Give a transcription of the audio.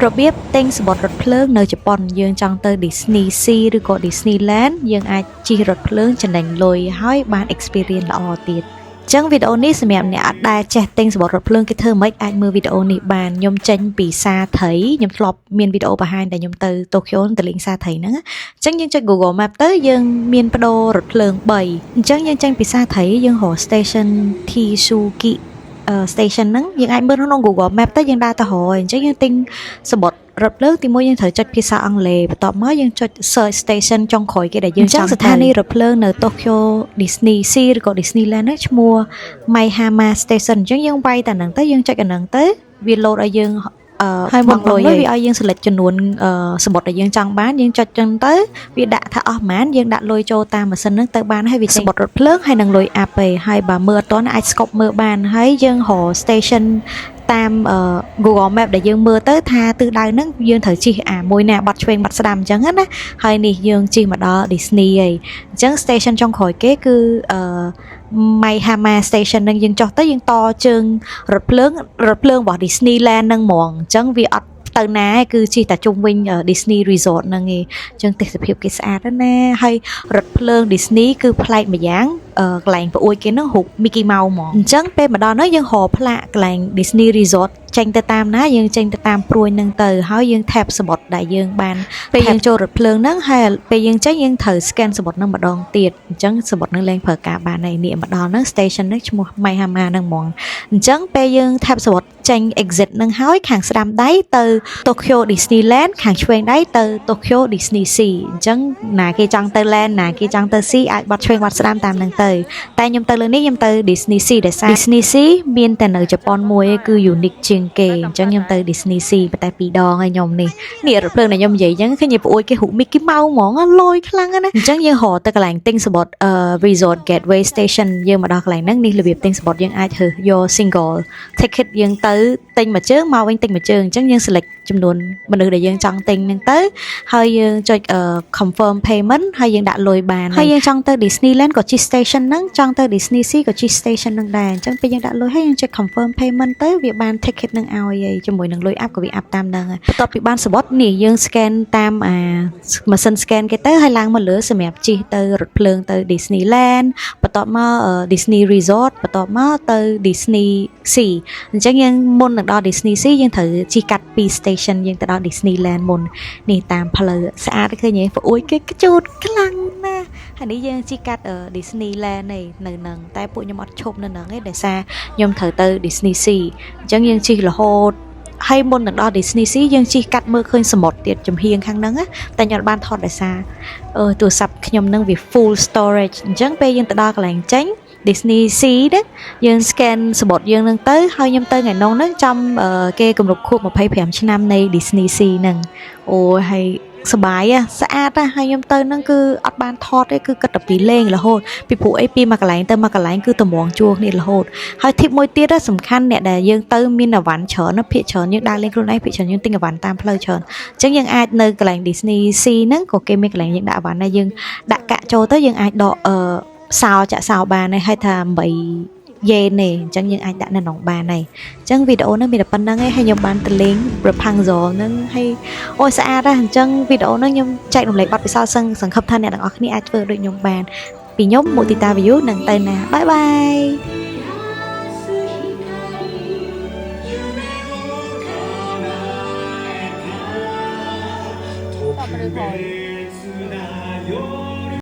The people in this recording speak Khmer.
របៀបទិញសំបុត្ររថភ្លើងនៅជប៉ុនយើងចង់ទៅ Disney Sea ឬក៏ Disneyland យើងអាចជិះរថភ្លើងចំណេញលុយហើយបាន experience ល្អទៀតអញ្ចឹងវីដេអូនេះសម្រាប់អ្នកអត់ដែលចេះទិញសំបុត្ររថភ្លើងគេធ្វើម៉េចអាចមើលវីដេអូនេះបានខ្ញុំចេញពីសាត្រីខ្ញុំធ្លាប់មានវីដេអូបង្ហាញដែលខ្ញុំទៅតូក្យូទៅលេងសាត្រីហ្នឹងអញ្ចឹងយើងចុច Google Map ទៅយើងមានបដូររថភ្លើង3អញ្ចឹងយើងចេញពីសាត្រីយើងរក Station Tsuki station ហ្នឹងយើងអាចមើលក្នុង Google Map ទៅយើងដើរទៅរកអញ្ចឹងយើងទិញសំបុត្ររថភ្លើងទីមួយយើងត្រូវចុចភាសាអង់គ្លេសបន្ទាប់មកយើងចុច search station ចុងក្រោយគេដែលយើងចង់ស្ថានីយ៍រថភ្លើងនៅ Tokyo Disney Sea ឬក៏ Disneyland ហ្នឹងឈ្មោះ Maihama Station អញ្ចឹងយើងវាយតែហ្នឹងទៅយើងចុចអាហ្នឹងទៅវា load ឲ្យយើងហើយមកលុយវាឲ្យយើង select ចំនួនសំបុត្រដែលយើងចង់បានយើងចុចចឹងទៅវាដាក់ថាអស់ប៉ុន្មានយើងដាក់លុយចូលតាមម៉ាស៊ីនហ្នឹងទៅបានហើយវាសំបុត្ររថភ្លើងហើយនឹងលុយ app ឯងហើយបើមើលអត់ទាន់អាច scope មើលបានហើយយើងរក station តាម Google Map ដែលយើងមើលទៅថាទិសដៅហ្នឹងយើងត្រូវជិះមួយណាបាត់ឆ្វេងបាត់ស្ដាំអញ្ចឹងណាហើយនេះយើងជិះមកដល់ Disney ហើយអញ្ចឹង station ចុងក្រោយគេគឺMaihama Station នឹងយើងចុះទៅយើងតជើងរថភ្លើងរបស់ Disneyland នឹងហ្មងអញ្ចឹងវាអត់ទៅណាគឺជិះតែជុំវិញ Disney Resort ហ្នឹងឯងអញ្ចឹងទេសភាពគេស្អាតណាស់ហើយរថភ្លើង Disney គឺប្លែកម្យ៉ាងកន្លែងប្អួយគេហ្នឹងរូប Mickey Mouse ហ្មងអញ្ចឹងពេលមកដល់នោះយើងរកផ្លាកកន្លែង Disney Resort ចេញទៅតាមណាយើងចេញទៅតាមព្រួយហ្នឹងទៅហើយយើង tap សំបុត្រដែលយើងបានពេលយើងចូលរថភ្លើងហ្នឹងហើយពេលយើងចេញយើងត្រូវ scan សំបុត្រហ្នឹងម្ដងទៀតអញ្ចឹងសំបុត្រហ្នឹងលែងប្រើការបានហើយនេះមកដល់ហ្នឹង station ហ្នឹងឈ្មោះ Maihama ហ្នឹងហ្មងអញ្ចឹងពេលយើង tap សំបុត្រចេញ exit ហ្នឹងហើយខាងស្ដាំដៃទៅ Tokyo Disneyland ខាងឆ្វេងដៃទៅ Tokyo Disney Sea អញ្ចឹងណាគេចង់ទៅ land ណាគេចង់ទៅ sea អាចបត់ឆ្វេងបត់ស្ដាំតាមហ្នឹងទៅតែខ្ញុំទៅលើនេះខ្ញុំទៅ Disney Sea ដែលសារ Disney Sea មានតែនៅជប៉ុនមួយគឺ unique ជាងគេអញ្ចឹងខ្ញុំទៅ Disney Sea តែ2ដងហើយខ្ញុំនេះរថភ្លើងដែលខ្ញុំនិយាយអញ្ចឹងឃើញប្អួយគេរូប Mickey Mouse ហ្មងលយខ្លាំងណាស់អញ្ចឹងយើងរកទៅកន្លែងទិញសំបុត្រ Resort Gateway Station យើងមកដល់កន្លែងហ្នឹងនេះរបៀបទិញសំបុត្រយើងអាចរើសយក single ticket យើងទៅទិញមួយជើងមកវិញទិញមួយជើងអញ្ចឹងយើង select ចំនួនមនុស្សដែលយើងចង់ទិញហ្នឹងទៅហើយយើងចុច confirm payment ហើយយើងដាក់លុយបានហើយយើងចង់ទៅ Disneyland ក៏ជិះ station ហ្នឹងចង់ទៅ Disney Sea ក៏ជិះ station ហ្នឹងដែរអញ្ចឹងពេលយើងដាក់លុយហើយយើងចុច confirm payment ទៅវាបាន ticket ហ្នឹងឲ្យហើយជាមួយនឹងលុយ app ក៏វា app តាមហ្នឹងបន្ទាប់ពីបានសំបុត្រនេះយើង scan តាមម៉ាស៊ីន scan គេទៅហើយឡើងមកលើសម្រាប់ជិះទៅរថភ្លើងទៅ Disneyland បន្ទាប់មក Disney Resort បន្ទាប់មកទៅ Disney Sea អញ្ចឹងយើងមុននឹងដល់ Disney Sea យើងត្រូវជិះកាត់ពី station យើងទៅដល់ Disneyland មុននេះតាមផ្លូវស្អាតឃើញទេប្អួយគេជូតខ្លាំងណាស់ហើយនេះយើងជិះកាត់ Disneyland ឯនៅហ្នឹងតែពួកខ្ញុំអត់ឈប់នៅហ្នឹងឯងដោយសារខ្ញុំត្រូវទៅ Disney Sea អញ្ចឹងយើងជិះរហូតហើយមុននឹងដល់ Disney Sea យើងជិះកាត់មើលឃើញសមុទ្រទៀតចំហៀងខាងហ្នឹងតែខ្ញុំអត់បានថតដោយសារទូរស័ព្ទខ្ញុំហ្នឹងវា full storage អញ្ចឹងពេលយើងទៅដល់កន្លែងចេញDisney Sea ណាយើង scan សំបុត្រយើងនឹងទៅហើយខ្ញុំទៅថ្ងៃនោះហ្នឹងចំគេគម្រប់ខួប25ឆ្នាំនៃ Disney Sea ហ្នឹងអូហើយសប្បាយស្អាតហើយខ្ញុំទៅហ្នឹងគឺអត់បានថតទេគឺគិតតែពីលេងរហូតពីព្រោះអីពីមួយកន្លែងទៅមួយកន្លែងគឺតម្រង់ជួរគ្នារហូតហើយ tip មួយទៀតសំខាន់អ្នកដែលយើងទៅមានអីវ៉ាន់ច្រើនភាគច្រើនយើងដើរលេងខ្លួនឯងភាគច្រើនយើងទិញអីវ៉ាន់តាមផ្លូវច្រើនអញ្ចឹងយើងអាចនៅកន្លែង Disney Sea ហ្នឹងក៏គេមានកន្លែងយើងដាក់អីវ៉ាន់ដែរយើងដាក់កាក់ចូលទៅយើងអាចដកសោចាក់សោបានហើយថា8យេនទេអញ្ចឹងយើងអាចដាក់នៅក្នុងបានហើយអញ្ចឹងវីដេអូនេះមានតែប៉ុណ្្នឹងឯងហើយខ្ញុំបានទៅលេង Rapunzel ហ្នឹងហើយអូយស្អាតណាស់អញ្ចឹងវីដេអូនេះខ្ញុំចែករំលែកបទពិសោធន៍សង្ឃឹមថាអ្នកទាំងអស់គ្នាអាចធ្វើដូចខ្ញុំបានពីខ្ញុំមុទិតា view នឹងទៅណាបាយបាយ